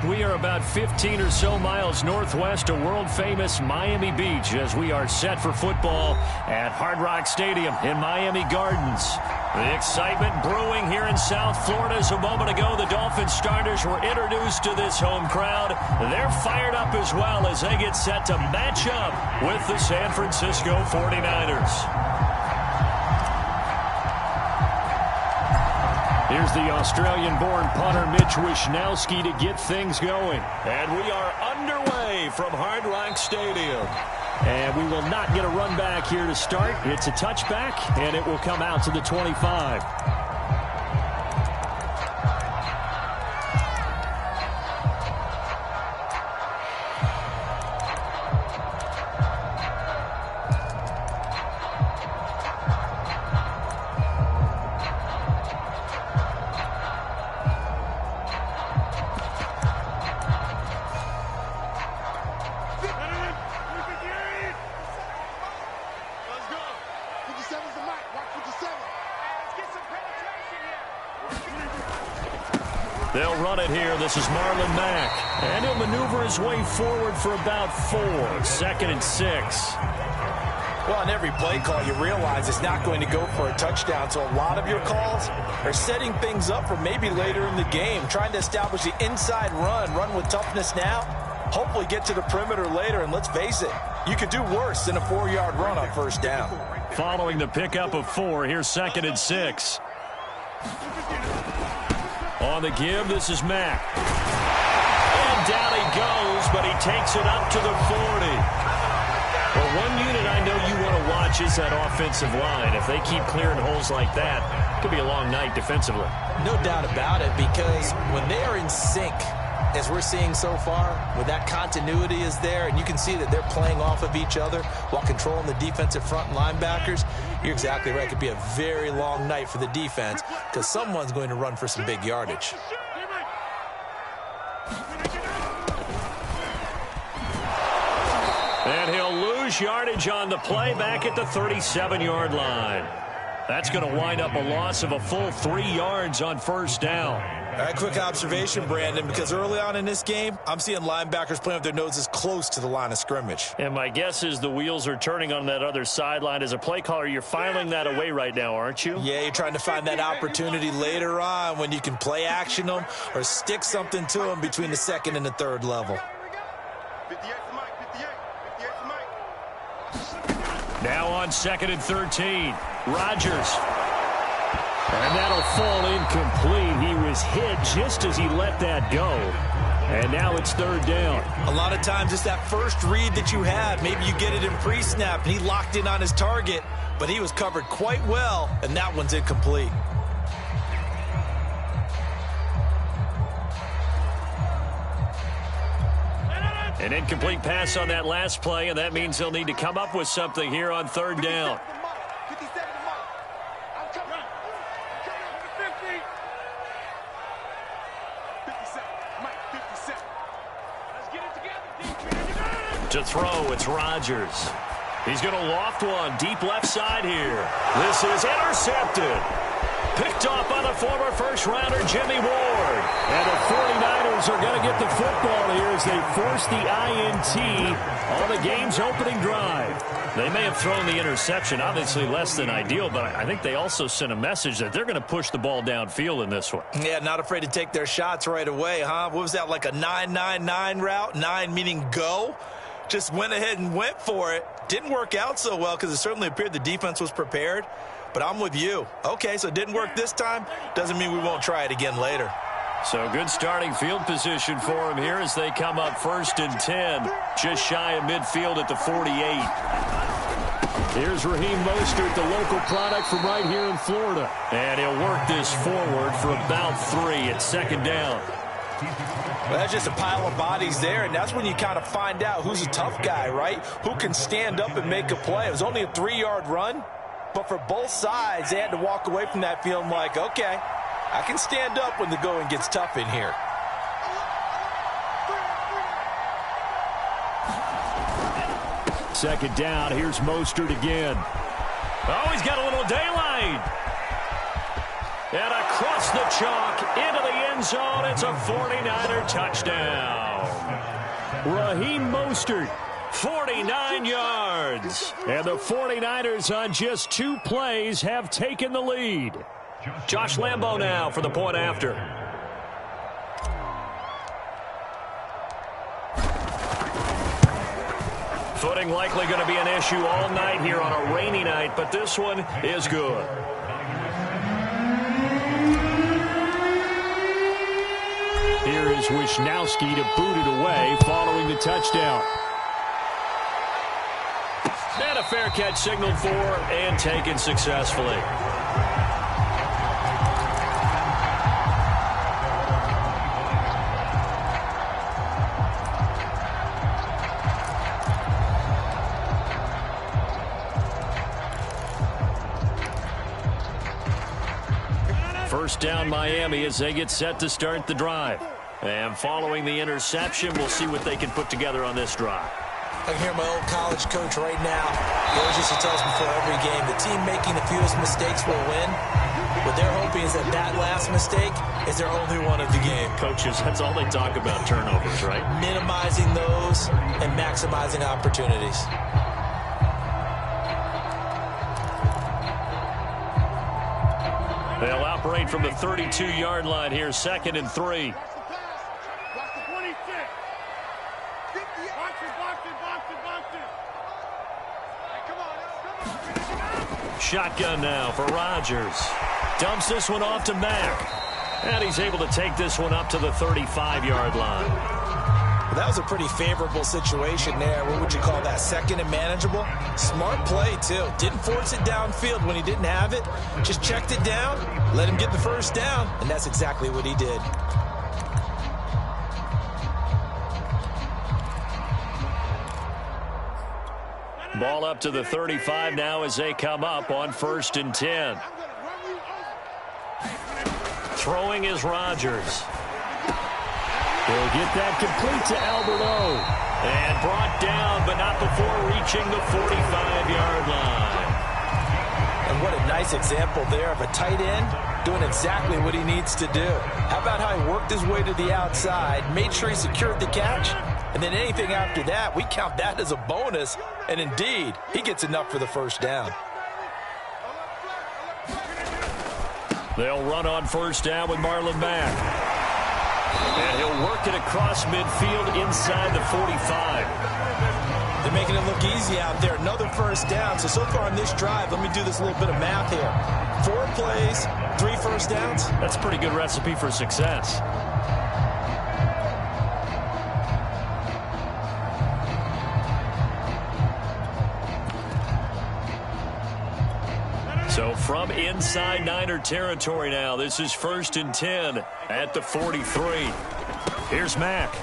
We are about 15 or so miles northwest of world-famous Miami Beach as we are set for football at Hard Rock Stadium in Miami Gardens. The excitement brewing here in South Florida. As a moment ago, the Dolphins starters were introduced to this home crowd. They're fired up as well as they get set to match up with the San Francisco 49ers. Here's the Australian-born punter Mitch Wishnowsky to get things going. And we are underway from Hard Rock Stadium. And we will not get a run back here to start. It's a touchback, and it will come out to the 25. They'll run it here. This is Marlon Mack. And he'll maneuver his way forward for about 4. 2nd and 6. Well, on every play call, you realize it's not going to go for a touchdown. So a lot of your calls are setting things up for maybe later in the game, trying to establish the inside run with toughness now, hopefully get to the perimeter later. And let's face it, you could do worse than a 4-yard run on first down. Following the pickup of 4, here's 2nd and 6. On the give, this is Mack. And down he goes, but he takes it up to the 40. Well, one unit I know you want to watch is that offensive line. If they keep clearing holes like that, it could be a long night defensively. No doubt about it, because when they are in sync, as we're seeing so far, when that continuity is there, and you can see that they're playing off of each other while controlling the defensive front linebackers, you're exactly right. It could be a very long night for the defense because someone's going to run for some big yardage. And he'll lose yardage on the play back at the 37-yard line. That's going to wind up a loss of a full 3 yards on first down. All right, quick observation, Brandon, because early on in this game, I'm seeing linebackers playing with their noses close to the line of scrimmage. And my guess is the wheels are turning on that other sideline. As a play caller, you're filing that away right now, aren't you? Yeah, you're trying to find that opportunity later on when you can play action them or stick something to them between the 2nd and the 3rd level. Now on 2nd and 13, Rodgers. And that'll fall incomplete. He was hit just as he let that go. And now it's 3rd down. A lot of times it's that first read that you have. Maybe you get it in pre-snap, and he locked in on his target, but he was covered quite well, and that one's incomplete. An incomplete pass on that last play, and that means they'll need to come up with something here on 3rd down. To throw, it's Rodgers. He's going to loft one deep left side here. This is intercepted. Picked off by the former first-rounder Jimmy Ward. And the 49ers are going to get the football here as they force the INT on the game's opening drive. They may have thrown the interception, obviously less than ideal, but I think they also sent a message that they're going to push the ball downfield in this one. Yeah, not afraid to take their shots right away, huh? What was that, like a 9-9-9 route? 9 meaning go? Just went ahead and went for it. Didn't work out so well because it certainly appeared the defense was prepared. But I'm with you. Okay, so it didn't work this time. Doesn't mean we won't try it again later. So good starting field position for him here as they come up 1st and 10. Just shy of midfield at the 48. Here's Raheem Mostert, the local product from right here in Florida. And he'll work this forward for about 3 at 2nd down. Well, that's just a pile of bodies there, and that's when you kind of find out who's a tough guy, right? Who can stand up and make a play. It was only a 3-yard run, but for both sides, they had to walk away from that feeling like, okay, I can stand up when the going gets tough in here. Second down, here's Mostert again. Oh, he's got a little daylight. And across the chalk into the end zone, it's a 49er touchdown. Raheem Mostert, 49 yards. And the 49ers on just 2 plays have taken the lead. Josh Lambo now for the point after. Footing likely going to be an issue all night here on a rainy night, but this one is good. Here is Wisnowski to boot it away following the touchdown. And a fair catch signaled for and taken successfully. First down Miami as they get set to start the drive. And following the interception, we'll see what they can put together on this drive. I can hear my old college coach right now. He always used to tell us before every game, the team making the fewest mistakes will win. What they're hoping is that that last mistake is their only one of the game. Coaches, that's all they talk about, turnovers, right? Minimizing those and maximizing opportunities. They'll operate from the 32-yard line here, 2nd and 3. Shotgun now for Rodgers. Dumps this one off to Mack. And he's able to take this one up to the 35-yard line. Well, that was a pretty favorable situation there. What would you call that? 2nd and manageable? Smart play, too. Didn't force it downfield when he didn't have it. Just checked it down, let him get the first down, and that's exactly what he did. Ball up to the 35 now as they come up on 1st and 10. Throwing is Rodgers. He'll get that complete to Albert O. And brought down, but not before reaching the 45-yard line. And what a nice example there of a tight end doing exactly what he needs to do. How about how he worked his way to the outside, made sure he secured the catch, and then anything after that, we count that as a bonus. And indeed, he gets enough for the first down. They'll run on 1st down with Marlon Mack. And he'll work it across midfield inside the 45. They're making it look easy out there. Another first down. So far on this drive, let me do this little bit of math here. 4 plays, 3 first downs. That's a pretty good recipe for success. So from inside Niner territory now, this is 1st and 10 at the 43. Here's Mack.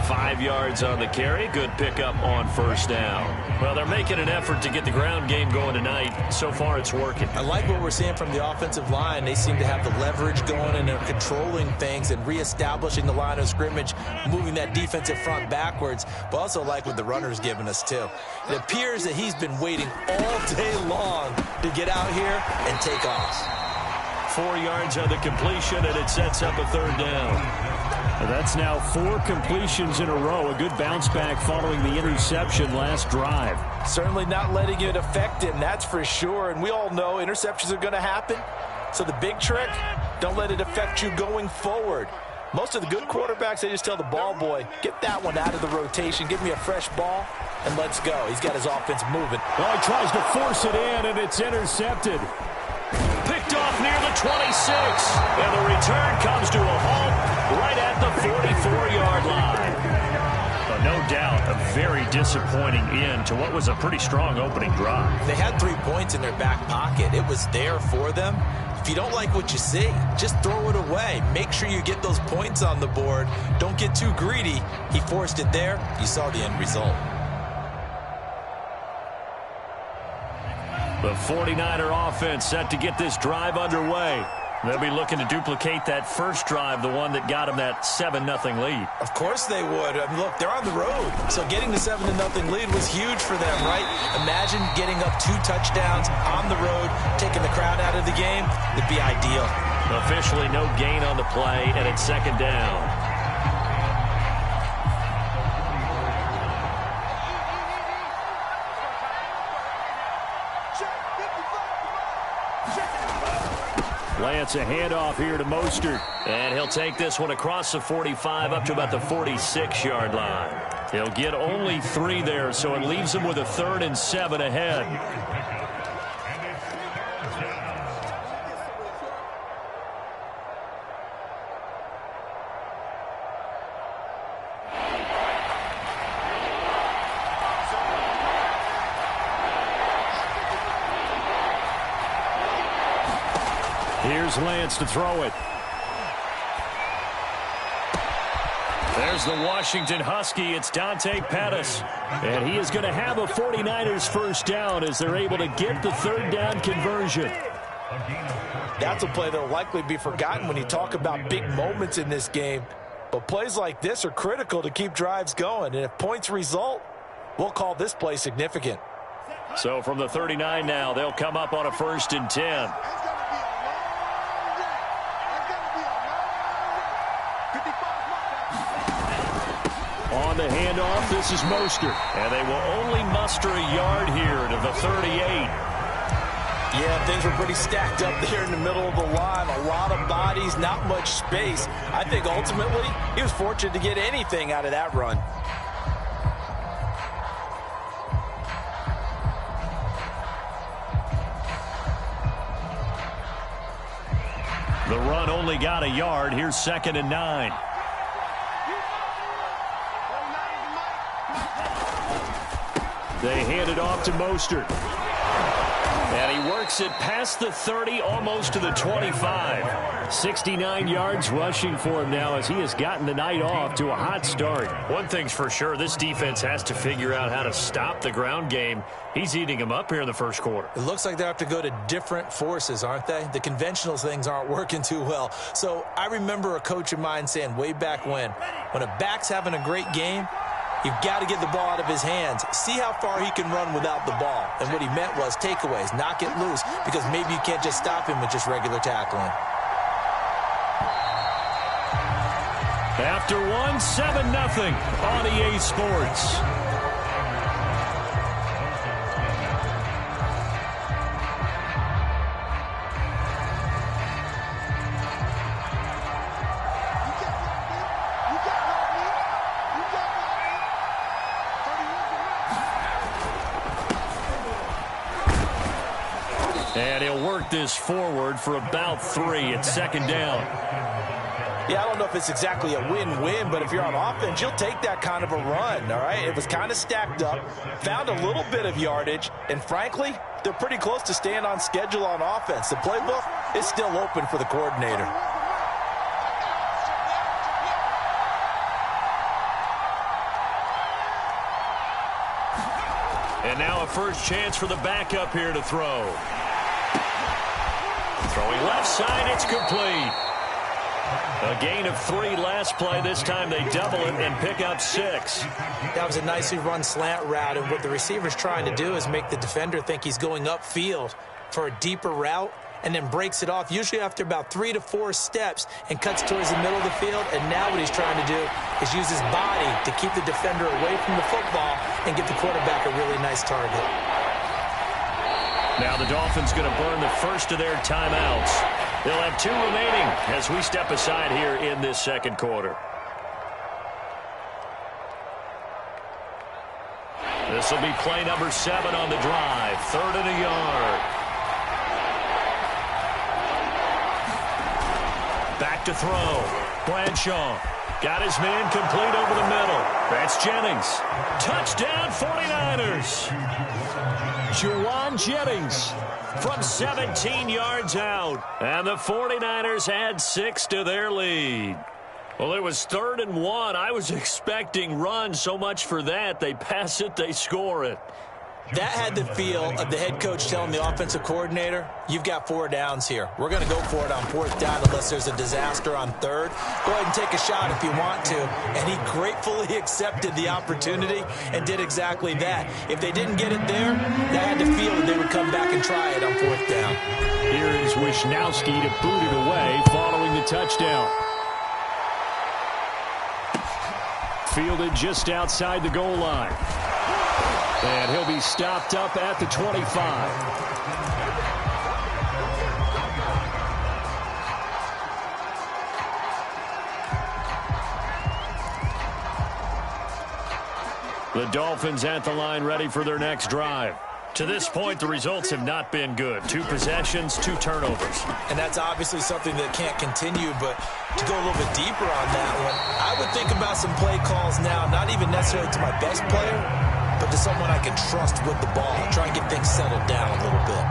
5 yards on the carry. Good pickup on 1st down. Well, they're making an effort to get the ground game going tonight. So far, it's working. I like what we're seeing from the offensive line. They seem to have the leverage going, and they're controlling things and reestablishing the line of scrimmage, moving that defensive front backwards, but also like what the runner's giving us, too. It appears that he's been waiting all day long to get out here and take off. 4 yards on the completion, and it sets up a 3rd down. That's now 4 completions in a row. A good bounce back following the interception last drive. Certainly not letting it affect him, that's for sure. And we all know interceptions are going to happen. So the big trick, don't let it affect you going forward. Most of the good quarterbacks, they just tell the ball boy, get that one out of the rotation, give me a fresh ball, and let's go. He's got his offense moving. Well, he tries to force it in, and it's intercepted. Picked off near the 26. And the return comes to a halt right at the 44-yard line. No doubt a very disappointing end to what was a pretty strong opening drive. They had 3 points in their back pocket. It was there for them. If you don't like what you see, just throw it away. Make sure you get those points on the board. Don't get too greedy. He forced it there. You saw the end result. The 49er offense set to get this drive underway. They'll be looking to duplicate that first drive, the one that got them that 7-0 lead. Of course they would. I mean, look, they're on the road. So getting the 7-0 lead was huge for them, right? Imagine getting up 2 touchdowns on the road, taking the crowd out of the game. It'd be ideal. Officially no gain on the play, and it's second down. Lance, a handoff here to Mostert. And he'll take this one across the 45 up to about the 46-yard line. He'll get only 3 there, so it leaves him with a 3rd and 7 ahead. Here's Lance to throw it. There's the Washington Husky. It's Dante Pettis. And he is going to have a 49ers first down as they're able to get the 3rd down conversion. That's a play that will likely be forgotten when you talk about big moments in this game. But plays like this are critical to keep drives going. And if points result, we'll call this play significant. So from the 39 now, they'll come up on a 1st and 10. On the handoff, this is Mostert. And they will only muster a yard here to the 38. Yeah, things were pretty stacked up there in the middle of the line. A lot of bodies, not much space. I think ultimately he was fortunate to get anything out of that run. The run only got a yard. Here's 2nd and 9. They hand it off to Mostert. And he works it past the 30, almost to the 25. 69 yards rushing for him now as he has gotten the night off to a hot start. One thing's for sure, this defense has to figure out how to stop the ground game. He's eating them up here in the first quarter. It looks like they have to go to different forces, aren't they? The conventional things aren't working too well. So I remember a coach of mine saying way back when a back's having a great game, you've got to get the ball out of his hands. See how far he can run without the ball. And what he meant was takeaways, knock it loose, because maybe you can't just stop him with just regular tackling. After 7-0 on EA Sports. And he'll work this forward for about 3 at 2nd down. Yeah, I don't know if it's exactly a win-win, but if you're on offense, you'll take that kind of a run, all right? It was kind of stacked up, found a little bit of yardage, and frankly, they're pretty close to staying on schedule on offense. The playbook is still open for the coordinator. And now a first chance for the backup here to throw. Throwing left side, it's complete. A gain of 3 last play. This time they double it and pick up 6. That was a nicely run slant route, and what the receiver's trying to do is make the defender think he's going upfield for a deeper route and then breaks it off, usually after about 3 to 4 steps, and cuts towards the middle of the field. And now what he's trying to do is use his body to keep the defender away from the football and get the quarterback a really nice target. Now the Dolphins going to burn the first of their timeouts. They'll have 2 remaining as we step aside here in this second quarter. This will be play number 7 on the drive. 3rd and a yard. Back to throw. Bradshaw got his man complete over the middle. That's Jennings. Touchdown 49ers. Juwan Jennings from 17 yards out. And the 49ers add 6 to their lead. Well, it was 3rd and 1. I was expecting run, so much for that. They pass it, they score it. That had the feel of the head coach telling the offensive coordinator, you've got 4 downs here. We're going to go for it on 4th down unless there's a disaster on 3rd. Go ahead and take a shot if you want to. And he gratefully accepted the opportunity and did exactly that. If they didn't get it there, they had the feel that they would come back and try it on 4th down. Here is Wisnowski to boot it away following the touchdown. Fielded just outside the goal line. And he'll be stopped up at the 25. The Dolphins at the line ready for their next drive. To this point, the results have not been good. 2 possessions, 2 turnovers. And that's obviously something that can't continue, but to go a little bit deeper on that one, I would think about some play calls now, not even necessarily to my best player, but to someone I can trust with the ball. Try and get things settled down a little bit.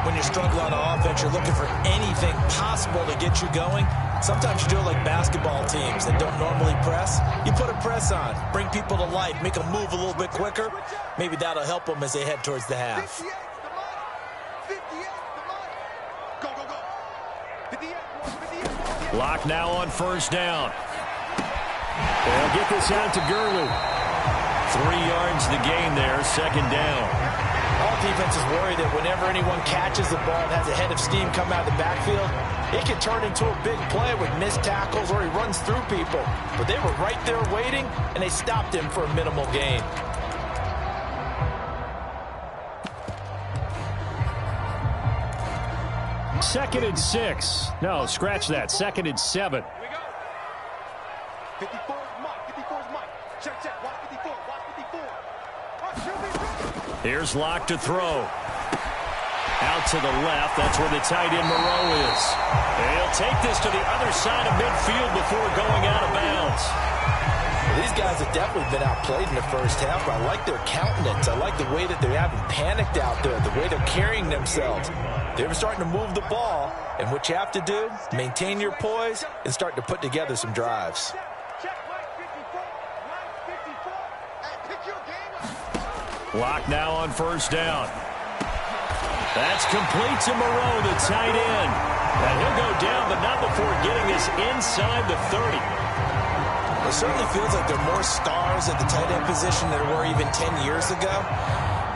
When you're struggling on offense, you're looking for anything possible to get you going. Sometimes you do it like basketball teams that don't normally press. You put a press on, bring people to life, make them move a little bit quicker. Maybe that'll help them as they head towards the half. Lock now on 1st down. They'll get this out to Gurley. 3 yards the gain there, 2nd down. All defenses worry that whenever anyone catches the ball and has a head of steam come out of the backfield, it can turn into a big play with missed tackles or he runs through people. But they were right there waiting, and they stopped him for a minimal gain. Second and 6. No, scratch that. 2nd and 7. 54 is Mike. 54 is Mike. Check. Watch 54. Watch 54. Here's Locke to throw. Out to the left. That's where the tight end Moreau is. He'll take this to the other side of midfield before going out of bounds. These guys have definitely been outplayed in the first half, but I like their countenance. I like the way that they haven't panicked out there, the way they're carrying themselves. They're starting to move the ball, and what you have to do, maintain your poise and start to put together some drives. Lock now on 1st down. That's complete to Moreau, the tight end. And he'll go down, but not before getting this inside the 30. It certainly feels like there are more stars at the tight end position than there were even 10 years ago.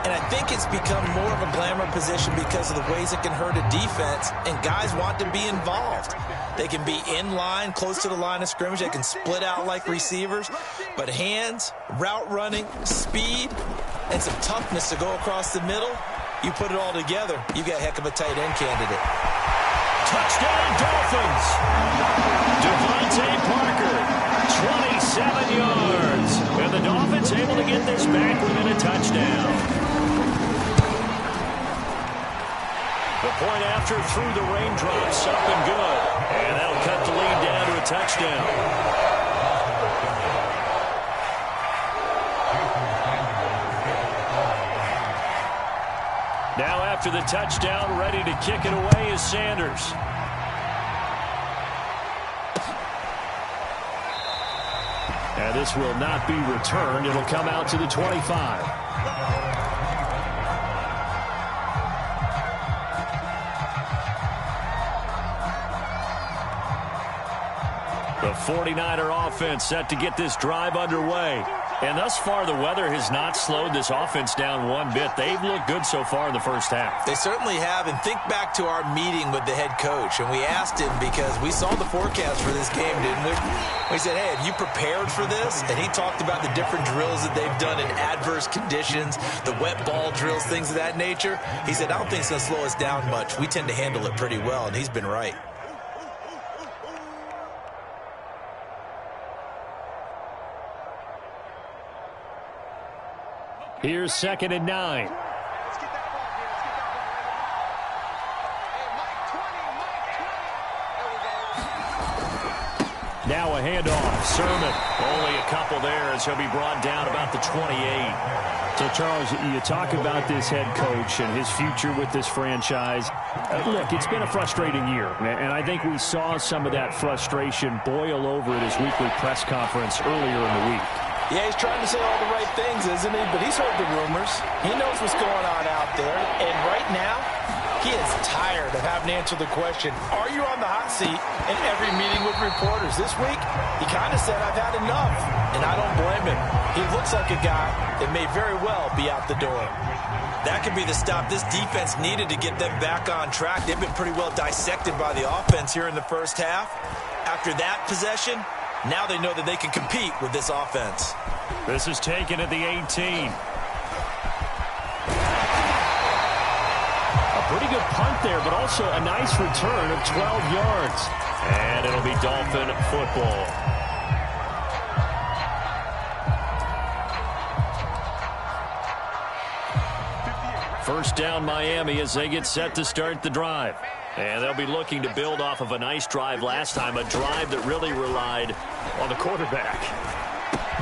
And I think it's become more of a glamour position because of the ways it can hurt a defense, and guys want to be involved. They can be in line, close to the line of scrimmage. They can split out like receivers. But hands, route running, speed, and some toughness to go across the middle, you put it all together, you got a heck of a tight end candidate. Touchdown, Dolphins! Devontae Parker, 27 yards. And the Dolphins able to get this back within a touchdown. The point after through the raindrops, up and good. And that'll cut the lead down to a touchdown. Now after the touchdown, ready to kick it away is Sanders. And this will not be returned. It'll come out to the 25. The 49er offense set to get this drive underway. And thus far, the weather has not slowed this offense down one bit. They've looked good so far in the first half. They certainly have. And think back to our meeting with the head coach. And we asked him because we saw the forecast for this game, didn't we? We said, hey, have you prepared for this? And he talked about the different drills that they've done in adverse conditions, the wet ball drills, things of that nature. He said, I don't think it's going to slow us down much. We tend to handle it pretty well, and he's been right. Here's 2nd and 9. Now a handoff. Sermon. Only a couple there as he'll be brought down about the 28. So, Charles, you talk about this head coach and his future with this franchise. Look, it's been a frustrating year, and I think we saw some of that frustration boil over at his weekly press conference earlier in the week. Yeah, he's trying to say all the right things, isn't he? But he's heard the rumors. He knows what's going on out there. And right now, he is tired of having to answer the question, are you on the hot seat in every meeting with reporters? This week, he kind of said, I've had enough. And I don't blame him. He looks like a guy that may very well be out the door. That could be the stop this defense needed to get them back on track. They've been pretty well dissected by the offense here in the first half. After that possession, now they know that they can compete with this offense. This is taken at the 18. A pretty good punt there, but also a nice return of 12 yards. And it'll be Dolphin football. First down Miami as they get set to start the drive. And they'll be looking to build off of a nice drive last time, a drive that really relied on the quarterback.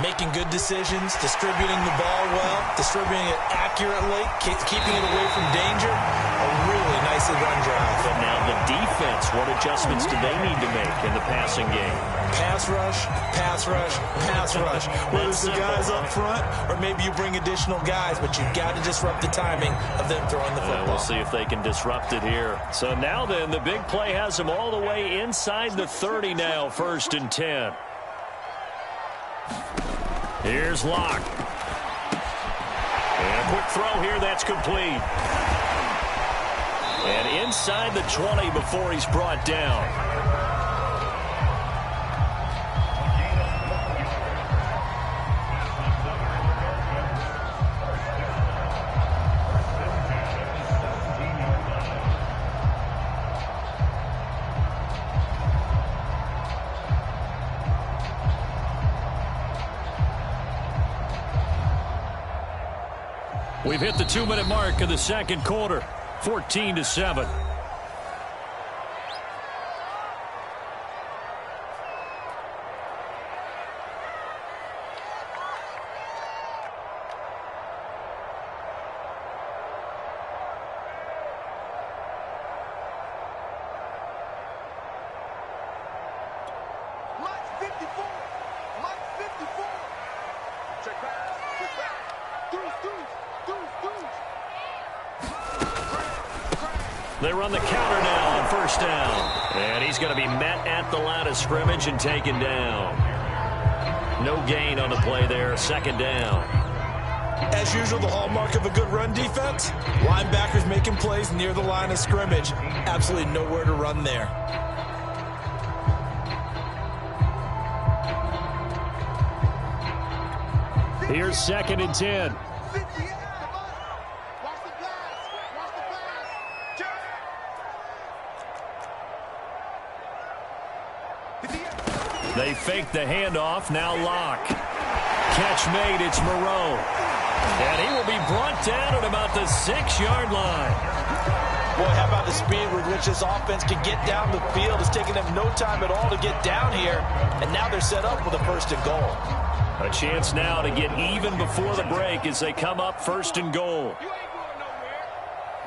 Making good decisions, distributing the ball well, distributing it accurately, keeping it away from danger. A really nicely run drive. But now the defense, what adjustments do they need to make in the passing game? Pass rush, pass rush, pass rush. Whether it's the guys up front or maybe you bring additional guys, but you've got to disrupt the timing of them throwing the football. We'll see if they can disrupt it here. So now then, the big play has them all the way inside the 30 now, 1st and 10. Here's Locke. And a quick throw here, that's complete. And inside the 20 before he's brought down. We've hit the 2-minute mark of the second quarter, 14-7. They run the counter now on first down. And he's going to be met at the line of scrimmage and taken down. No gain on the play there, 2nd down. As usual, the hallmark of a good run defense, linebackers making plays near the line of scrimmage. Absolutely nowhere to run there. Here's 2nd and 10. They fake the handoff. Now Locke. Catch made. It's Moreau. And he will be brought down at about the 6-yard line. Boy, how about the speed with which this offense can get down the field? It's taking them no time at all to get down here. And now they're set up with a 1st and goal. A chance now to get even before the break as they come up 1st and goal. You ain't going nowhere.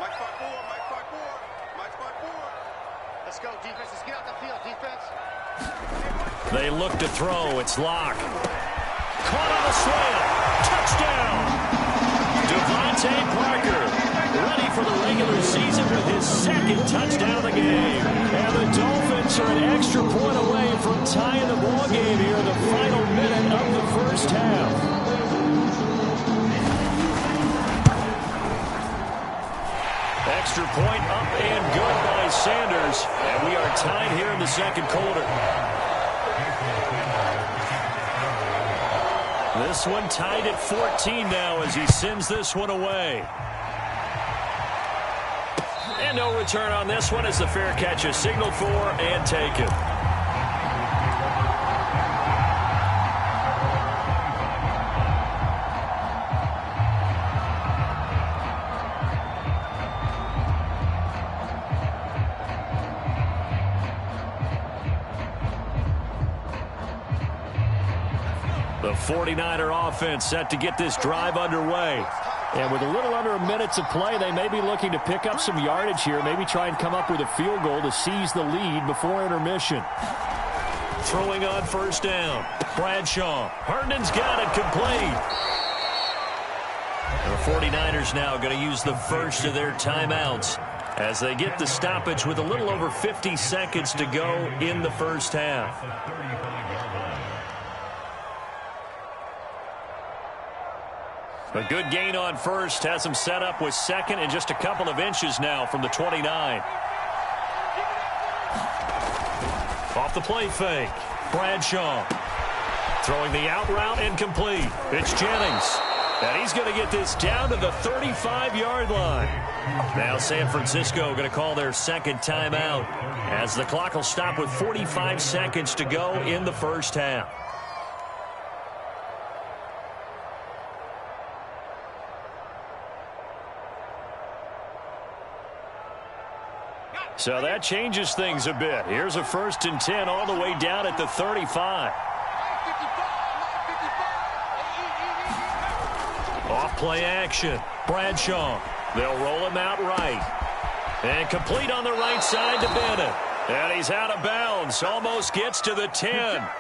Mike 5-4, Mike 5-4, Mike 5-4. Let's go, defense. Let's get out the field, defense. They look to throw. It's Locke. Caught on a slant. Touchdown. Devontae Parker ready for the regular season with his 2nd touchdown of the game. And the Dolphins are an extra point away from tying the ball game here in the final minute of the first half. Extra point up and good by Sanders. And we are tied here in the second quarter. This one tied at 14 now as he sends this one away. And no return on this one as the fair catch is signaled for and taken. The 49er offense set to get this drive underway. And with a little under a minute to play, they may be looking to pick up some yardage here, maybe try and come up with a field goal to seize the lead before intermission. throwing on first down. Bradshaw. Herndon's got it complete. The 49ers now going to use the first of their timeouts as they get the stoppage with a little over 50 seconds to go in the first half. A good gain on first has him set up with second and just a couple of inches now from the 29. Off the play fake. Bradshaw. Throwing the out route incomplete. It's Jennings. And he's going to get this down to the 35-yard line. Now San Francisco going to call their second timeout as the clock will stop with 45 seconds to go in the first half. So that changes things a bit. Here's a 1st and 10 all the way down at the 35. Off play action. Bradshaw. They'll roll him out right. And complete on the right side to Bennett. And he's out of bounds. Almost gets to the 10.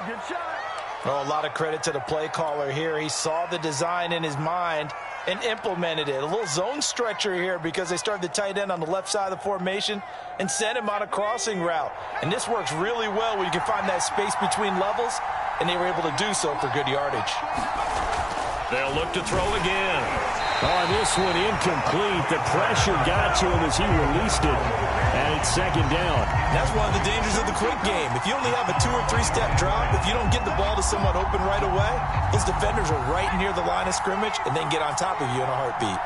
Good shot. Oh, a lot of credit to the play caller here. He saw the design in his mind and implemented it. A little zone stretcher here because they started the tight end on the left side of the formation and sent him on a crossing route. And this works really well when you can find that space between levels, and they were able to do so for good yardage. They'll look to throw again. Oh, this one incomplete. The pressure got to him as he released it. And it's second down. That's one of the dangers of the quick game. If you only have a 2- or 3-step drop, if you don't get the ball to someone open right away, those defenders are right near the line of scrimmage and then get on top of you in a heartbeat.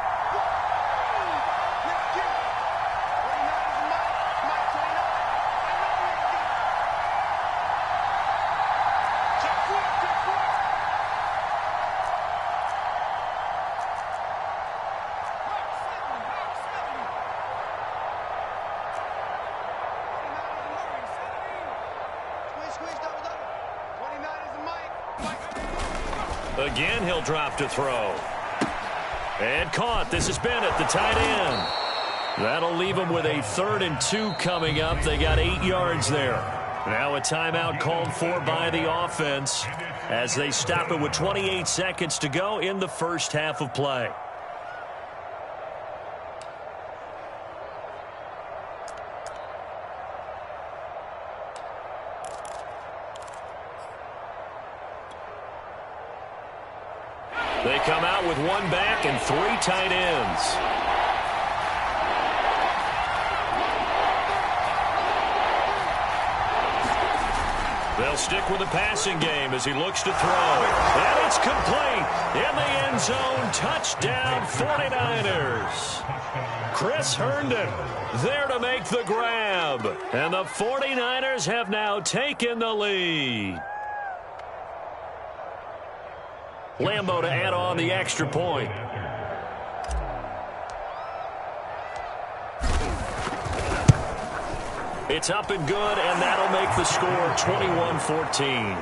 Again, he'll drop to throw. And caught. This has been at the tight end. That'll leave him with a 3rd and 2 coming up. They got 8 yards there. Now a timeout called for by the offense as they stop it with 28 seconds to go in the first half of play. They come out with 1 back and 3 tight ends. They'll stick with the passing game as he looks to throw. And it's complete. In the end zone, touchdown 49ers. Chris Herndon there to make the grab. And the 49ers have now taken the lead. Lambo to add on the extra point. It's up and good, and that'll make the score 21-14.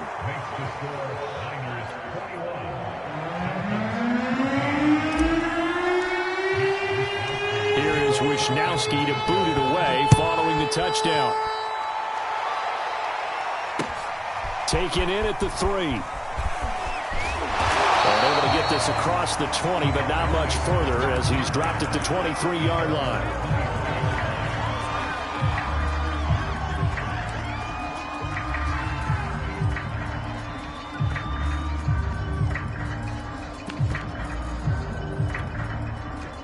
Here is Wisnowski to boot it away following the touchdown. Taken in at the 3. Able to get this across the 20, but not much further as he's dropped at the 23-yard line.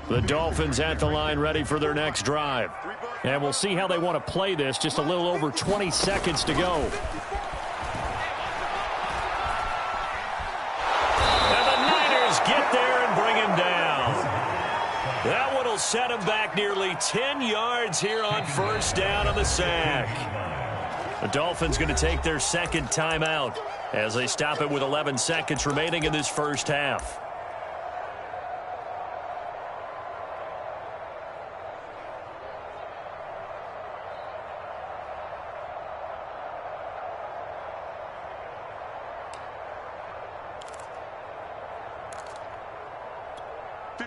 The Dolphins at the line ready for their next drive. And we'll see how they want to play this. Just a little over 20 seconds to go. Get there and bring him down. That one will set him back nearly 10 yards here on first down on the sack. The Dolphins going to take their second timeout as they stop it with 11 seconds remaining in this first half.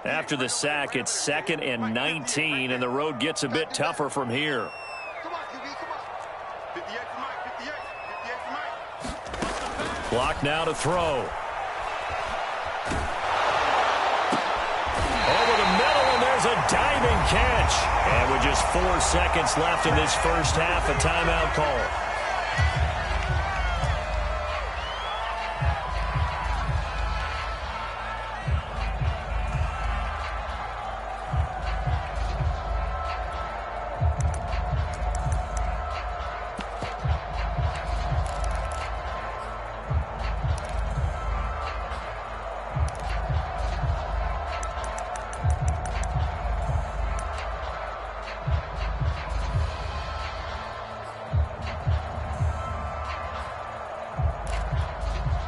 After the sack, it's 2nd and 19, and the road gets a bit tougher from here. Come on, QB, come on. 58 for Mike, 58 for Mike. Clock now to throw. Over the middle, and there's a diving catch. And with just 4 seconds left in this first half, a timeout call.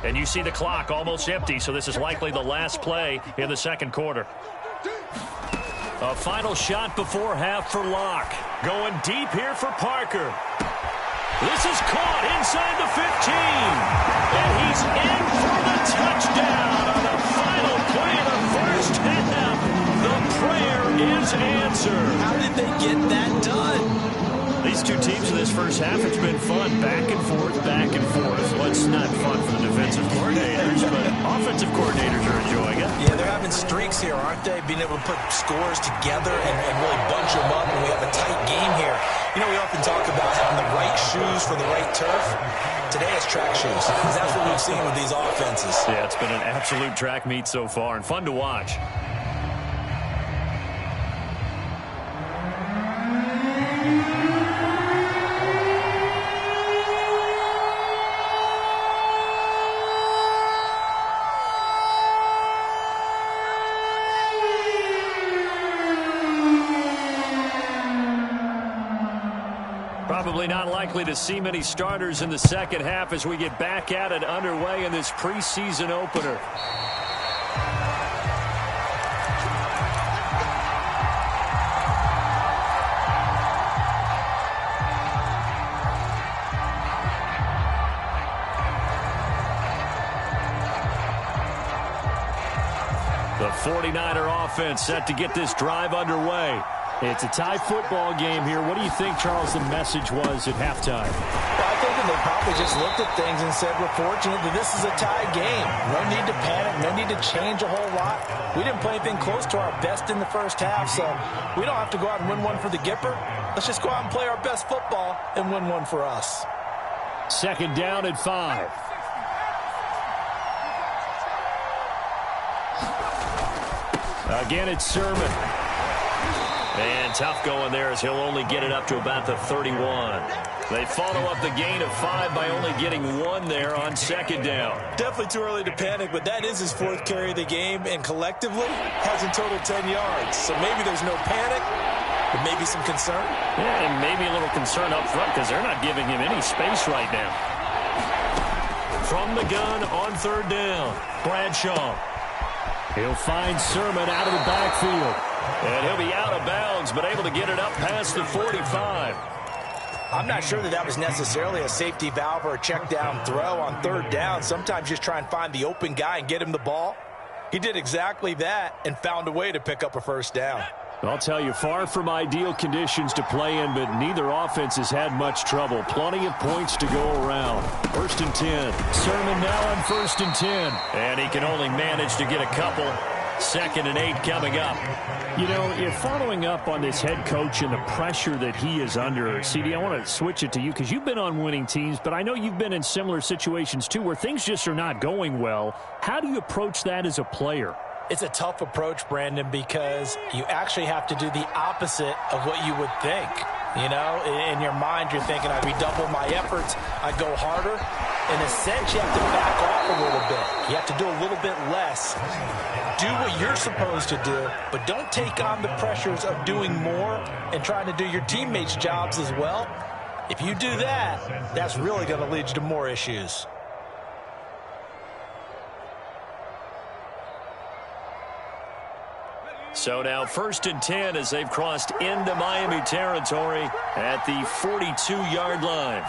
And you see the clock almost empty, so this is likely the last play in the second quarter. A final shot before half for Locke. Going deep here for Parker. This is caught inside the 15. And he's in for the touchdown on the final play of the first half. The prayer is answered. How did they get that done? These two teams in this first half, it's been fun. Back and forth, back and forth. Well, it's not fun for the defensive coordinators, but offensive coordinators are enjoying it. Yeah, they're having streaks here, aren't they? Being able to put scores together and really bunch them up, and we have a tight game here. You know, we often talk about having the right shoes for the right turf. Today it's track shoes, because that's what we've seen with these offenses. Yeah, it's been an absolute track meet so far, and fun to watch. Probably not likely to see many starters in the second half as we get back at it underway in this preseason opener. The 49er offense set to get this drive underway. It's a tie football game here. What do you think, Charles, the message was at halftime? Well, I think that they probably just looked at things and said, we're fortunate that this is a tie game. No need to panic. No need to change a whole lot. We didn't play anything close to our best in the first half, so we don't have to go out and win one for the Gipper. Let's just go out and play our best football and win one for us. Second down at 5. Again, it's Sermon. And tough going there as he'll only get it up to about the 31. They follow up the gain of 5 by only getting 1 there on second down. Definitely too early to panic, but that is his 4th carry of the game, and collectively has in total 10 yards. So maybe there's no panic, but maybe some concern. Yeah, and maybe a little concern up front because they're not giving him any space right now. From the gun on third down, Bradshaw. He'll find Sermon out of the backfield. And he'll be out of bounds, but able to get it up past the 45. I'm not sure that was necessarily a safety valve or a check down throw on third down. Sometimes just try and find the open guy and get him the ball. He did exactly that and found a way to pick up a first down. I'll tell you, far from ideal conditions to play in, but neither offense has had much trouble. Plenty of points to go around. 1st and 10. Sermon now on 1st and 10. And he can only manage to get a couple. 2nd and 8 coming up. You know, if following up on this head coach and the pressure that he is under, CD, I want to switch it to you because you've been on winning teams, but I know you've been in similar situations too where things just are not going well. How do you approach that as a player? It's a tough approach, Brandon, because you actually have to do the opposite of what you would think. You know, in your mind, you're thinking, I'd redouble my efforts, I'd go harder. In a sense, you have to back off a little bit. You have to do a little bit less. Do what you're supposed to do, but don't take on the pressures of doing more and trying to do your teammates' jobs as well. If you do that, that's really going to lead you to more issues. So now 1st and 10 as they've crossed into Miami territory at the 42-yard line.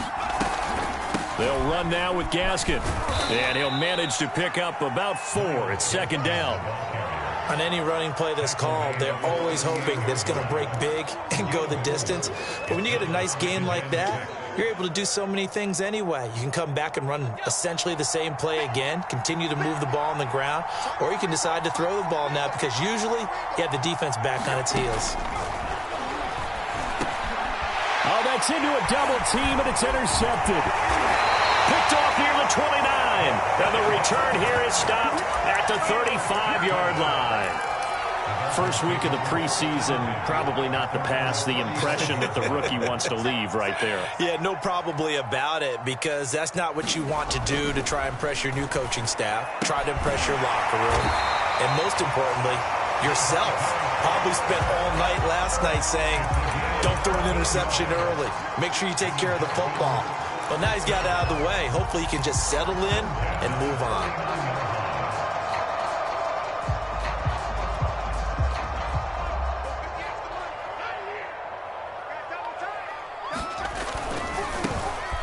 They'll run now with Gaskin. And he'll manage to pick up about 4 at second down. On any running play that's called, they're always hoping that it's going to break big and go the distance. But when you get a nice gain like that, you're able to do so many things anyway. You can come back and run essentially the same play again, continue to move the ball on the ground, or you can decide to throw the ball now because usually you have the defense back on its heels. Oh, that's into a double team, and it's intercepted. Picked off near the 29. And the return here is stopped at the 35-yard line. First week of the preseason, probably not the pass, the impression that the rookie wants to leave right there. Yeah, no probably about it, because that's not what you want to do to try and impress your new coaching staff, try to impress your locker room, and most importantly, yourself. Probably spent all night last night saying, don't throw an interception early. Make sure you take care of the football. Well, now he's got it out of the way. Hopefully he can just settle in and move on.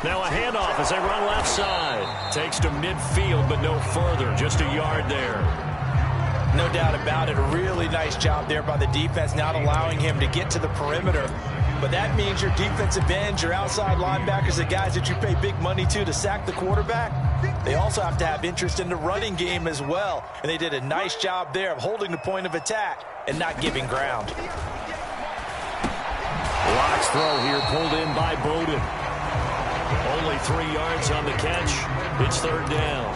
Now a handoff as they run left side. Takes to midfield, but no further. Just a yard there. No doubt about it. A really nice job there by the defense, not allowing him to get to the perimeter. But that means your defensive ends, your outside linebackers, the guys that you pay big money to sack the quarterback, they also have to have interest in the running game as well. And they did a nice job there of holding the point of attack and not giving ground. Locke's throw here pulled in by Bowden. Only 3 yards on the catch. It's third down.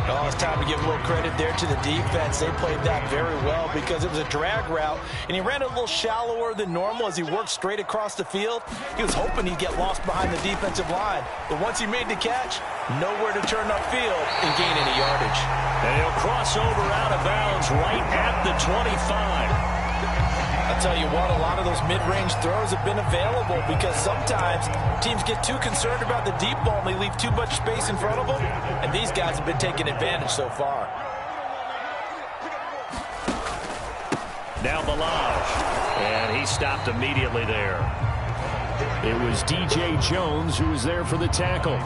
Oh, it's time to give a little credit there to the defense. They played that very well because it was a drag route, and he ran a little shallower than normal as he worked straight across the field. He was hoping he'd get lost behind the defensive line, but once he made the catch, nowhere to turn upfield and gain any yardage. And he'll cross over out of bounds right at the 25. I'll tell you what, a lot of those mid-range throws have been available because sometimes teams get too concerned about the deep ball and they leave too much space in front of them, and these guys have been taking advantage so far. Now Balaj, and he stopped immediately there. It was DJ Jones who was there for the tackle.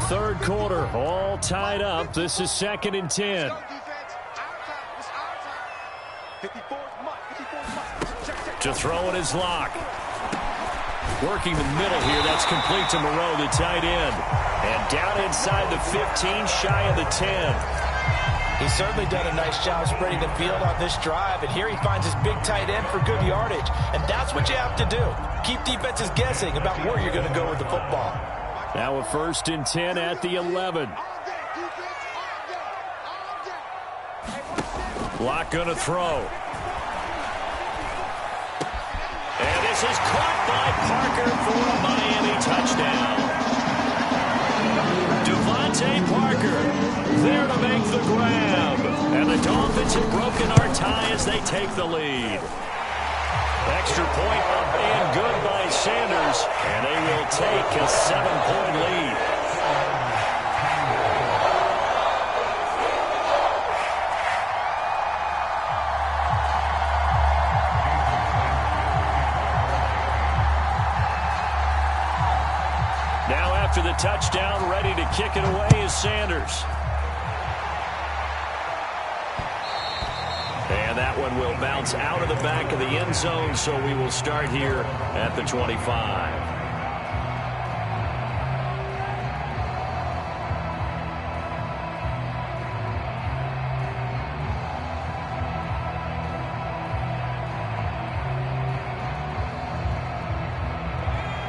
Third quarter, all tied up. This is 2nd and 10. To throw it is Locke. Working the middle here. That's complete to Moreau, the tight end. And down inside the 15, shy of the 10. He's certainly done a nice job spreading the field on this drive. And here he finds his big tight end for good yardage. And that's what you have to do. Keep defenses guessing about where you're going to go with the football. Now a 1st and 10 at the 11. Locke going to throw. And this is caught by Parker for a Miami touchdown. Devontae Parker there to make the grab. And the Dolphins have broken our tie as they take the lead. Extra point up and good by Sanders, and they will take a 7-point lead. Now after the touchdown, ready to kick it away is Sanders. And that one will bounce out of the back of the end zone, so we will start here at the 25.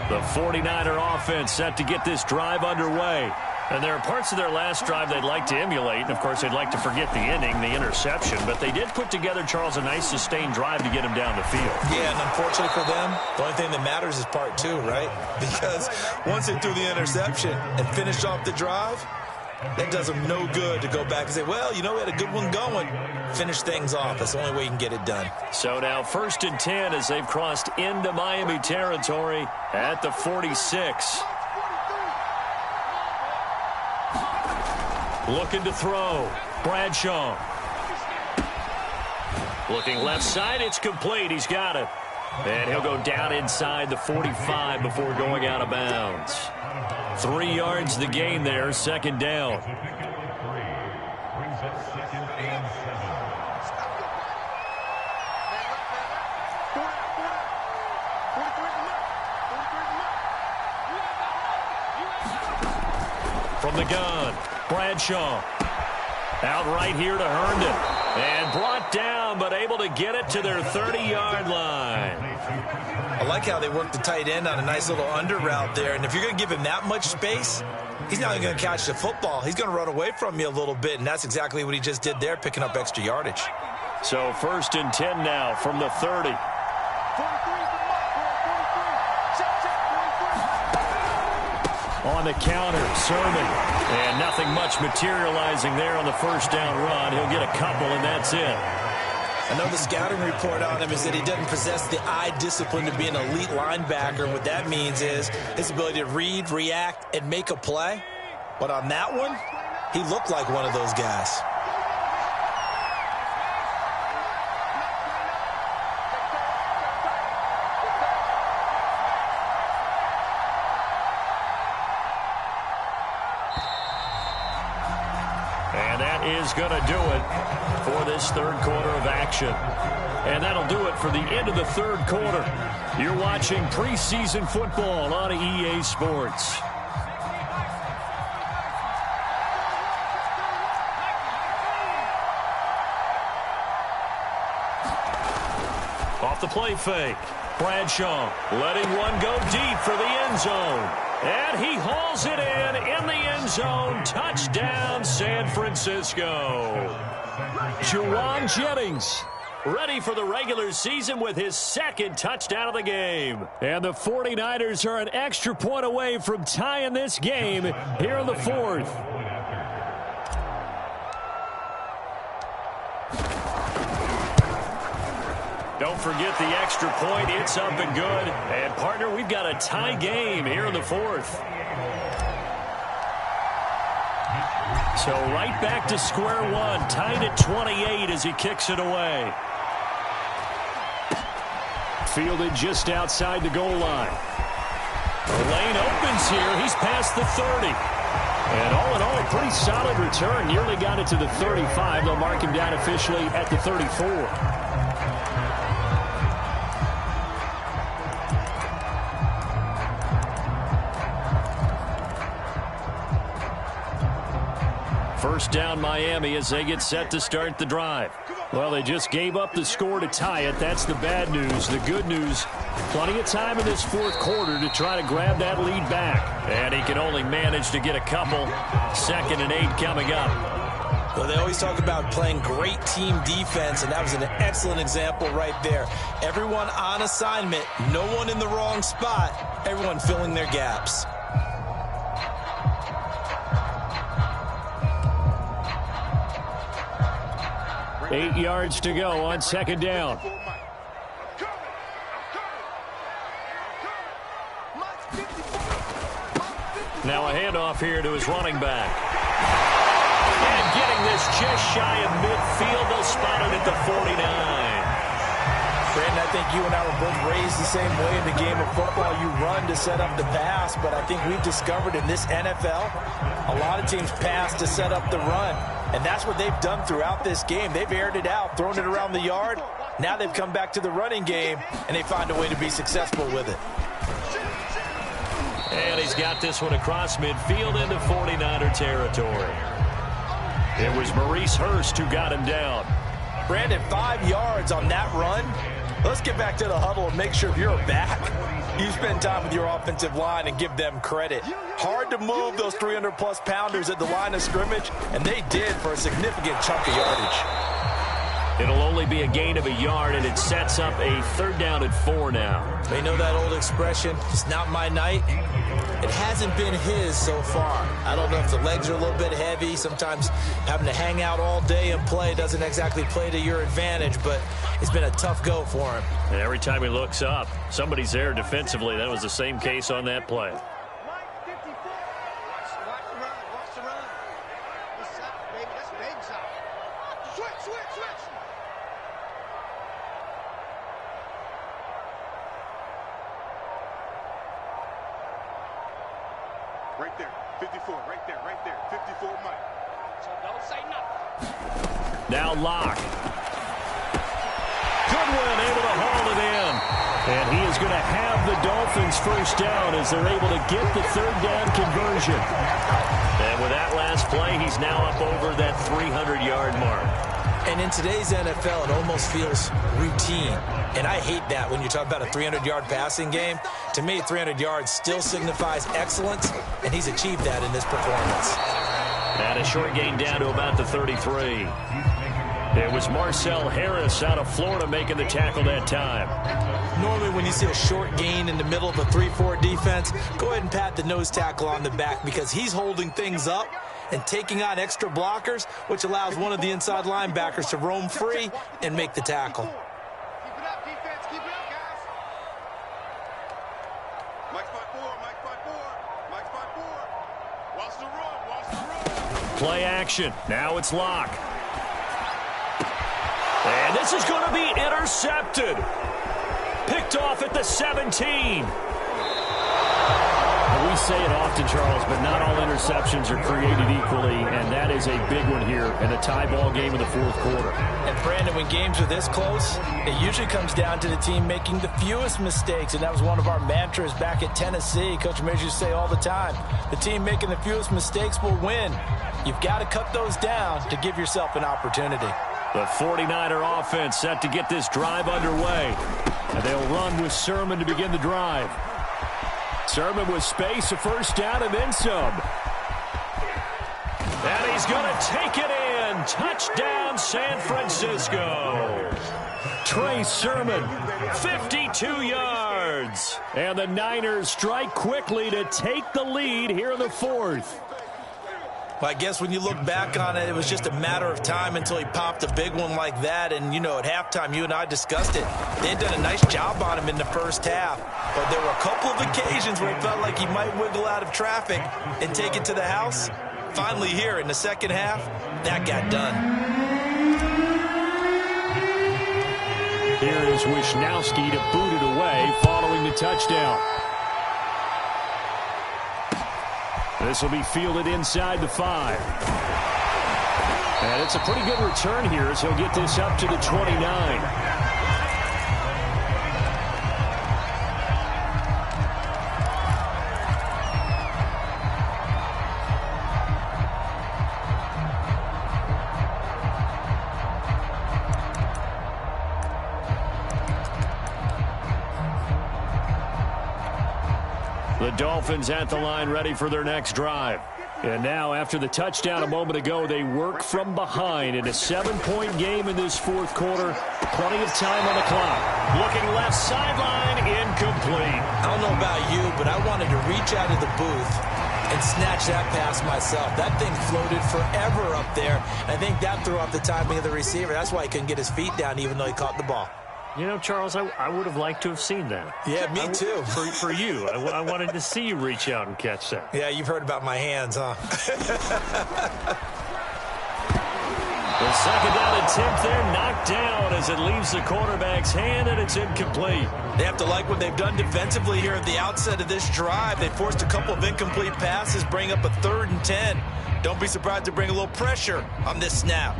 The 49er offense set to get this drive underway. And there are parts of their last drive they'd like to emulate. And, of course, they'd like to forget the ending, the interception. But they did put together, Charles, a nice sustained drive to get him down the field. Yeah, and unfortunately for them, the only thing that matters is part 2, right? Because once they threw the interception and finished off the drive, that does them no good to go back and say, well, you know, we had a good one going. Finish things off. That's the only way you can get it done. So now 1st and 10 as they've crossed into Miami territory at the 46. Looking to throw. Bradshaw. Looking left side, it's complete. He's got it. And he'll go down inside the 45 before going out of bounds. 3 yards the gain there, second down. From the gun, Bradshaw. Out right here to Herndon. And brought down, but able to get it to their 30-yard line. I like how they work the tight end on a nice little under route there. And if you're going to give him that much space, he's not going to catch the football. He's going to run away from you a little bit, and that's exactly what he just did there, picking up extra yardage. So 1st and 10 now from the 30. On the counter, Sermon. And nothing much materializing there on the first down run. He'll get a couple, and that's it. I know the scouting report on him is that he doesn't possess the eye discipline to be an elite linebacker. What that means is his ability to read, react, and make a play. But on that one, he looked like one of those guys. And that is going to do it for this third quarter of action. And that'll do it for the end of the third quarter. You're watching preseason football on EA Sports. Off the play fake. Bradshaw letting one go deep for the end zone. And he hauls it in the end zone. Touchdown, San Francisco. Juwan Jennings ready for the regular season with his second touchdown of the game. And the 49ers are an extra point away from tying this game here in the fourth. Don't forget the extra point. It's up and good. And, partner, we've got a tie game here in the fourth. So right back to square one. Tied at 28 as he kicks it away. Fielded just outside the goal line. The lane opens here. He's past the 30. And all in all, a pretty solid return. Nearly got it to the 35. They'll mark him down officially at the 34. First down Miami as they get set to start the drive. Well, they just gave up the score to tie it. That's the bad news. The good news, plenty of time in this fourth quarter to try to grab that lead back. And he can only manage to get a couple. 2nd and 8 coming up. Well, they always talk about playing great team defense, and that was an excellent example right there. Everyone on assignment, no one in the wrong spot, everyone filling their gaps. Eight yards to go on second down. Now a handoff here to his running back. And getting this just shy of midfield. They'll spot it at the 49. Brandon, I think you and I were both raised the same way in the game of football. You run to set up the pass, but I think we've discovered in this NFL, a lot of teams pass to set up the run. And that's what they've done throughout this game. They've aired it out, thrown it around the yard. Now they've come back to the running game, and they find a way to be successful with it. And he's got this one across midfield into 49er territory. It was Maurice Hurst who got him down. Brandon, 5 yards on that run. Let's get back to the huddle and make sure if you're back, you spend time with your offensive line and give them credit. Hard to move those 300-plus pounders at the line of scrimmage, and they did for a significant chunk of yardage. It'll only be a gain of a yard, and it sets up a 3rd down and 4 now. They know that old expression, it's not my night. It hasn't been his so far. I don't know if the legs are a little bit heavy. Sometimes having to hang out all day and play doesn't exactly play to your advantage, but it's been a tough go for him. And every time he looks up, somebody's there defensively. That was the same case on that play. Right there. 54. Right there. Right there. 54, Mike. So don't say nothing. Now Locke. Goodwin able to haul it in. And he is going to have the Dolphins first down as they're able to get the third down conversion. And with that last play, he's now up over that 300-yard mark. And in today's NFL, it almost feels routine. And I hate that when you talk about a 300-yard passing game. To me, 300 yards still signifies excellence, and he's achieved that in this performance. And a short gain down to about the 33. It was Marcel Harris out of Florida making the tackle that time. Normally when you see a short gain in the middle of a 3-4 defense, go ahead and pat the nose tackle on the back because he's holding things up and taking on extra blockers, which allows one of the inside linebackers to roam free and make the tackle. Keep it up, defense. Keep it up, guys. Mike 5-4. Mike 5-4. Mike 5-4. Watch the run. Watch the run. Play action. Now it's Locke. And this is going to be intercepted. Picked off at the 17. We say it often, Charles, but not all interceptions are created equally, and that is a big one here in a tie ball game in the fourth quarter. And, Brandon, when games are this close, it usually comes down to the team making the fewest mistakes, and that was one of our mantras back at Tennessee. Coach Majors used to say all the time, the team making the fewest mistakes will win. You've got to cut those down to give yourself an opportunity. The 49er offense set to get this drive underway. And they'll run with Sermon to begin the drive. Sermon with space, a first down, and then some. And he's going to take it in. Touchdown, San Francisco. Trey Sermon, 52 yards. And the Niners strike quickly to take the lead here in the fourth. Well, I guess when you look back on it, it was just a matter of time until he popped a big one like that. And, you know, at halftime, you and I discussed it. They had done a nice job on him in the first half. But there were a couple of occasions where it felt like he might wiggle out of traffic and take it to the house. Finally here in the second half, that got done. Here is Wishnowski to boot it away following the touchdown. This will be fielded inside the 5. And it's a pretty good return here as he'll get this up to the 29. The Dolphins at the line ready for their next drive. And now after the touchdown a moment ago, they work from behind in a 7-point game in this fourth quarter. Plenty of time on the clock. Looking left sideline, incomplete. I don't know about you, but I wanted to reach out of the booth and snatch that pass myself. That thing floated forever up there. I think that threw off the timing of the receiver. That's why he couldn't get his feet down even though he caught the ball. You know, Charles, I would have liked to have seen that. Yeah, me too. For you. I wanted to see you reach out and catch that. Yeah, you've heard about my hands, huh? The second down attempt there knocked down as it leaves the quarterback's hand, and it's incomplete. They have to like what they've done defensively here at the outset of this drive. They forced a couple of incomplete passes, bring up a 3rd and 10. Don't be surprised to bring a little pressure on this snap.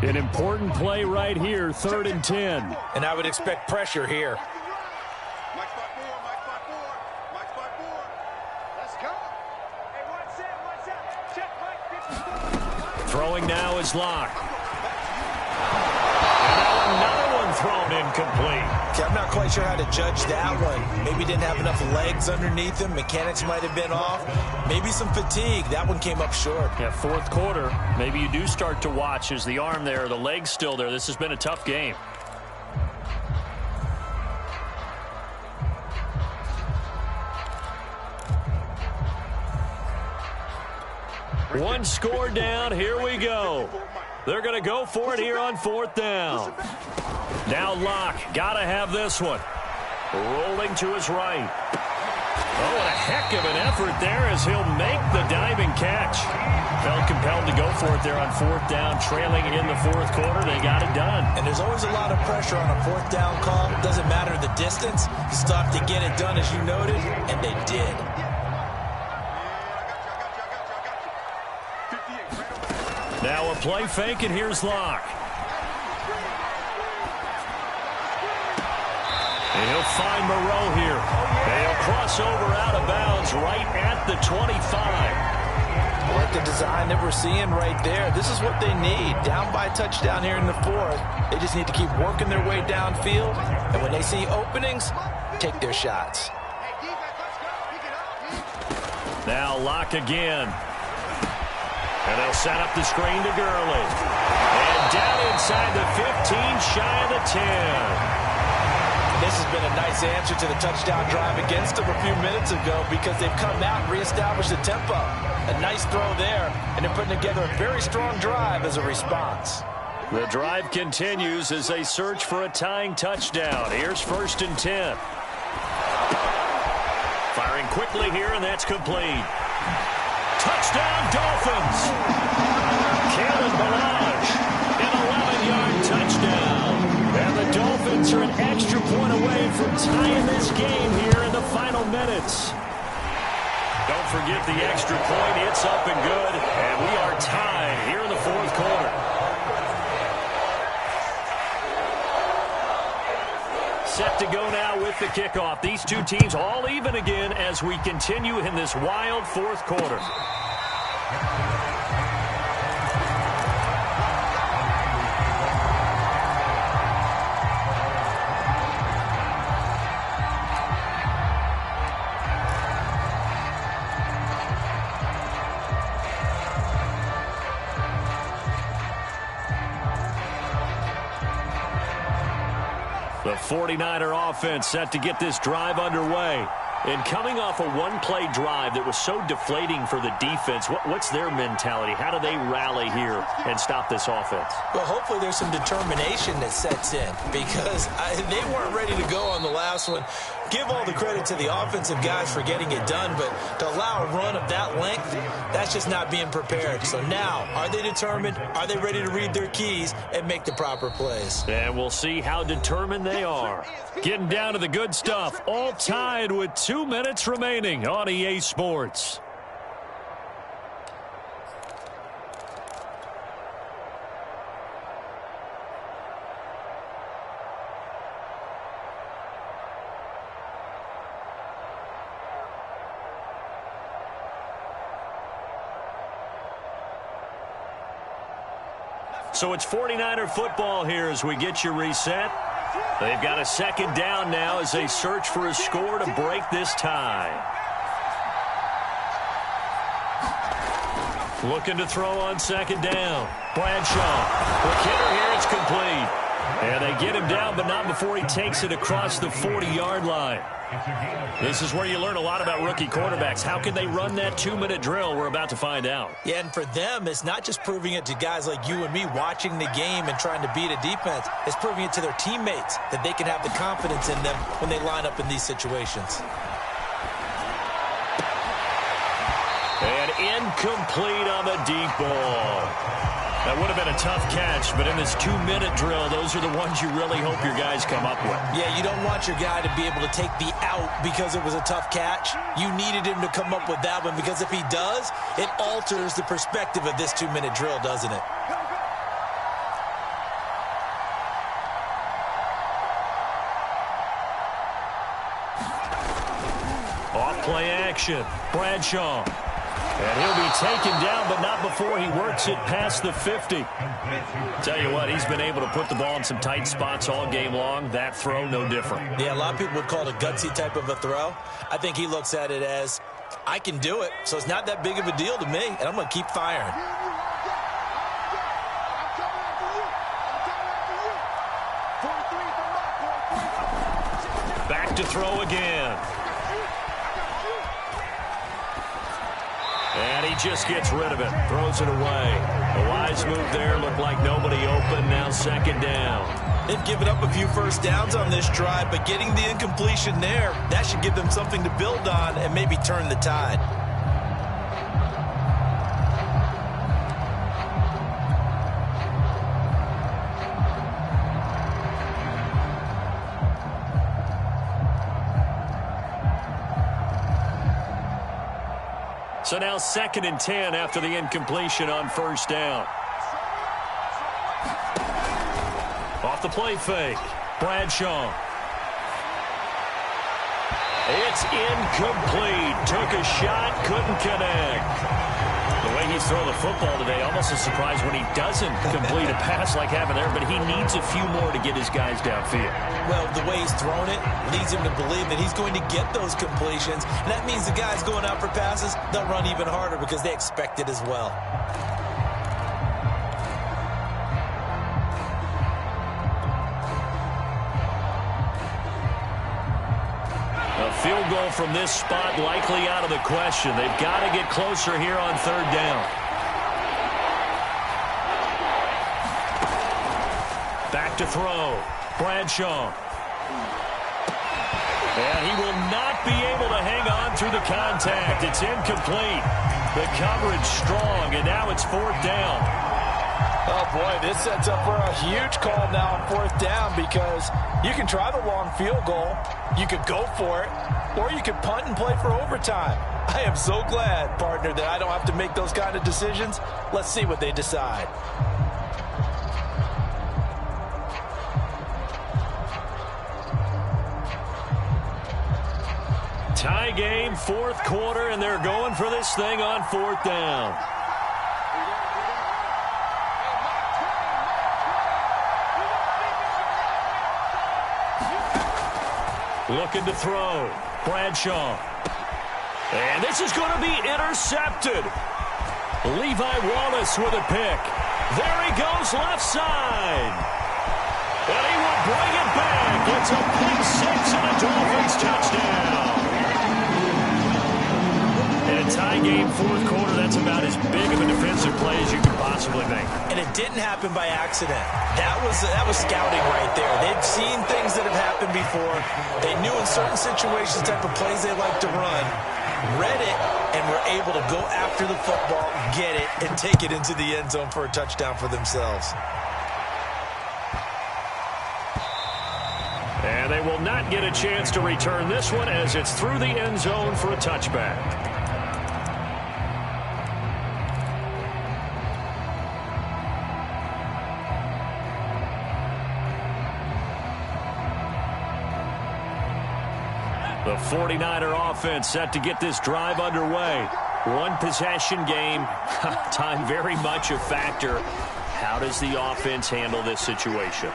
An important play right here, 3rd and 10. And I would expect pressure here. Mike 5-4. Mike 5-4. Mike 5-4. Let's go. Hey, one set. Check Mike. Throwing now is Locke. And now another one thrown incomplete. Okay, I'm not quite sure how to judge that one. Maybe didn't have enough legs underneath him. Mechanics might have been off. Maybe some fatigue. That one came up short. Yeah, fourth quarter, maybe you do start to watch as the arm there, the leg's still there. This has been a tough game. One score down. Here we go. They're going to go for it here on 4th down. Now Locke. Got to have this one. Rolling to his right. Oh, and a heck of an effort there as he'll make the diving catch. Felt compelled to go for it there on fourth down, trailing in the fourth quarter. They got it done. And there's always a lot of pressure on a fourth down call. It doesn't matter the distance. You still have to get it done, as you noted, and they did. Now a play fake, and here's Locke. And he'll find Moreau here. And he'll cross over out of bounds right at the 25. I like the design that we're seeing right there. This is what they need. Down by a touchdown here in the fourth. They just need to keep working their way downfield. And when they see openings, take their shots. Now Locke again. And they'll set up the screen to Gurley. And down inside the 15, shy of the 10. This has been a nice answer to the touchdown drive against them a few minutes ago because they've come out and reestablished the tempo. A nice throw there, and they're putting together a very strong drive as a response. The drive continues as they search for a tying touchdown. Here's 1st and 10. Firing quickly here, and that's complete. Touchdown, Dolphins! Kalen Ballage, an 11-yard touchdown. And the Dolphins are an extra point away from tying this game here in the final minutes. Don't forget the extra point. It's up and good. And we are tied here in the fourth quarter. Set to go now with the kickoff. These two teams all even again as we continue in this wild fourth quarter. The 49er offense set to get this drive underway. And coming off a one-play drive that was so deflating for the defense, what's their mentality? How do they rally here and stop this offense? Well, hopefully there's some determination that sets in because they weren't ready to go on the last one. Give all the credit to the offensive guys for getting it done, but to allow a run of that length, that's just not being prepared. So now, are they determined? Are they ready to read their keys and make the proper plays? And we'll see how determined they are. Getting down to the good stuff, all tied with 2 minutes remaining on EA Sports. So it's 49er football here as we get you reset. They've got a second down now as they search for a score to break this tie. Looking to throw on second down. Bradshaw. The hitter here, it's complete. And they get him down, but not before he takes it across the 40-yard line. This is where you learn a lot about rookie quarterbacks. How can they run that 2-minute drill? We're about to find out. Yeah, and for them, it's not just proving it to guys like you and me watching the game and trying to beat a defense. It's proving it to their teammates that they can have the confidence in them when they line up in these situations. And incomplete on the deep ball. That would have been a tough catch, but in this 2-minute drill, those are the ones you really hope your guys come up with. Yeah, you don't want your guy to be able to take the out because it was a tough catch. You needed him to come up with that one because if he does, it alters the perspective of this 2-minute drill, doesn't it? Off play action. Bradshaw. And he'll be taken down, but not before he works it past the 50. Tell you what, he's been able to put the ball in some tight spots all game long. That throw, no different. Yeah, a lot of people would call it a gutsy type of a throw. I think he looks at it as, I can do it, so it's not that big of a deal to me, and I'm going to keep firing. Back to throw again. And he just gets rid of it. Throws it away. A wise move there. Looked like nobody open. Now second down. They've given up a few first downs on this drive, but getting the incompletion there, that should give them something to build on and maybe turn the tide. So now 2nd and 10 after the incompletion on first down. Off the play fake. Bradshaw. It's incomplete. Took a shot, couldn't connect. The way he's throwing the football today, almost a surprise when he doesn't complete a pass like having there, but he needs a few more to get his guys downfield. Well, the way he's thrown it leads him to believe that he's going to get those completions. And that means the guys going out for passes, they'll run even harder because they expect it as well. A field goal from this spot likely out of the question. They've got to get closer here on 3rd down. Back to throw. Bradshaw. And he will not be able to hang on through the contact. It's incomplete. The coverage strong, and now it's 4th down. Oh, boy, this sets up for a huge call now on 4th down because you can try the long field goal, you could go for it, or you could punt and play for overtime. I am so glad, partner, that I don't have to make those kind of decisions. Let's see what they decide. Tie game, 4th quarter, and they're going for this thing on 4th down. Looking to throw. Bradshaw. And this is going to be intercepted. Levi Wallace with a pick. There he goes left side. And he will bring it back. It's a pick 6 and a Dolphins touchdown. In a tie game, 4th quarter, that's about as big of a defensive play as you could possibly make. And it didn't happen by accident. That was scouting right there. They'd seen things that have happened before. They knew in certain situations the type of plays they like to run, read it, and were able to go after the football, get it, and take it into the end zone for a touchdown for themselves. And they will not get a chance to return this one as it's through the end zone for a touchback. The 49er offense set to get this drive underway. One possession game. Time very much a factor. How does the offense handle this situation?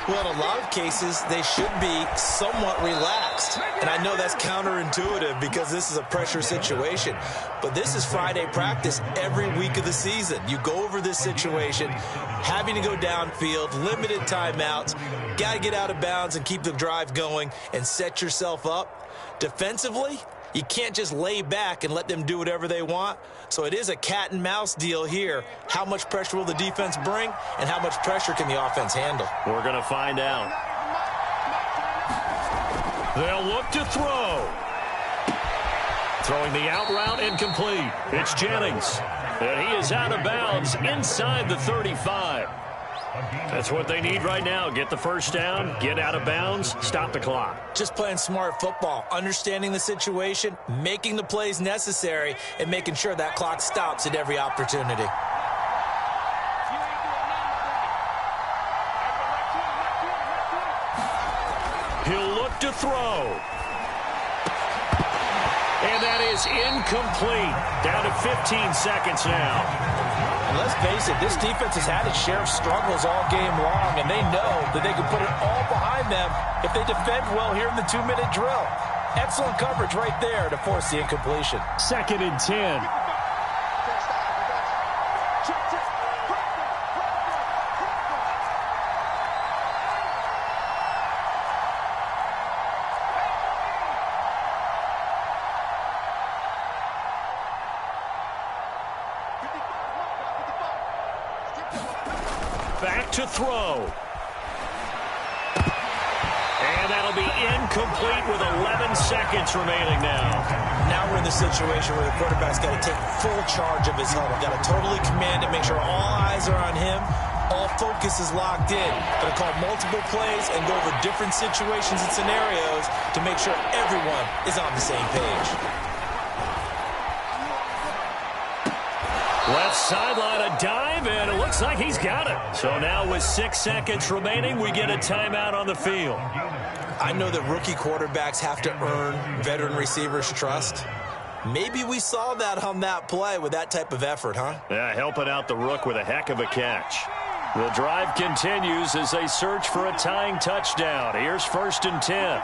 Well, in a lot of cases, they should be somewhat relaxed. And I know that's counterintuitive because this is a pressure situation. But this is Friday practice every week of the season. You go over this situation, having to go downfield, limited timeouts, got to get out of bounds and keep the drive going and set yourself up. Defensively, you can't just lay back and let them do whatever they want. So it is a cat and mouse deal here. How much pressure will the defense bring, and how much pressure can the offense handle? We're going to find out. They'll look to throw. Throwing the out route incomplete. It's Jennings. And he is out of bounds inside the 35. That's what they need right now. Get the first down, get out of bounds, stop the clock. Just playing smart football, understanding the situation, making the plays necessary, and making sure that clock stops at every opportunity. He'll look to throw. And that is incomplete. Down to 15 seconds now. And let's face it, this defense has had its share of struggles all game long, and they know that they can put it all behind them if they defend well here in the 2-minute drill. Excellent coverage right there to force the incompletion. 2nd and 10. Back to throw. And that'll be incomplete with 11 seconds remaining now. Now we're in the situation where the quarterback's got to take full charge of his huddle. Got to totally command it, make sure all eyes are on him. All focus is locked in. Got to call multiple plays and go over different situations and scenarios to make sure everyone is on the same page. Left sideline, a dive, and it looks like he's got it. So now with 6 seconds remaining, we get a timeout on the field. I know that rookie quarterbacks have to earn veteran receivers' trust. Maybe we saw that on that play with that type of effort, huh? Yeah, helping out the rook with a heck of a catch. The drive continues as they search for a tying touchdown. Here's 1st and 10.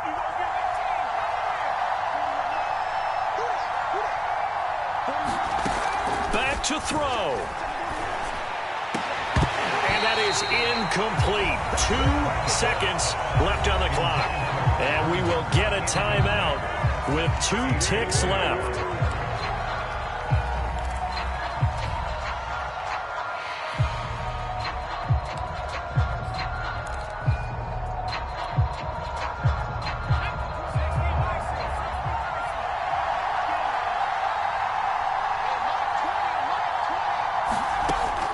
Back to throw. And that is incomplete. 2 seconds left on the clock. And we will get a timeout with 2 ticks left.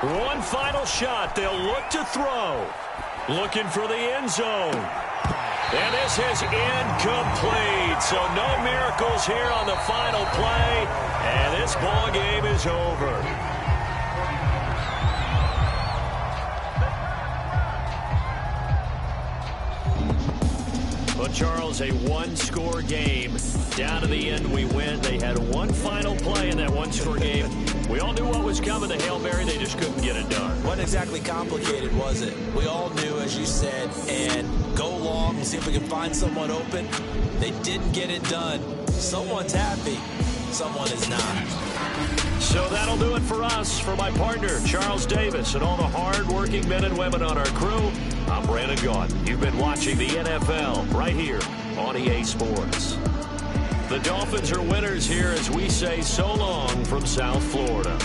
One final shot. They'll look to throw. Looking for the end zone. And this is incomplete. So no miracles here on the final play. And this ball game is over. Well, Charles, a one-score game. Down to the end, we win. They had one final play in that one-score game. We all knew what was coming. The Hail Mary, they just couldn't get it done. Wasn't exactly complicated, was it? We all knew, as you said, and go long and see if we can find someone open. They didn't get it done. Someone's happy. Someone is not. So that'll do it for us. For my partner, Charles Davis, and all the hard-working men and women on our crew, I'm Brandon Gaudin. You've been watching the NFL right here on EA Sports. The Dolphins are winners here as we say so long from South Florida.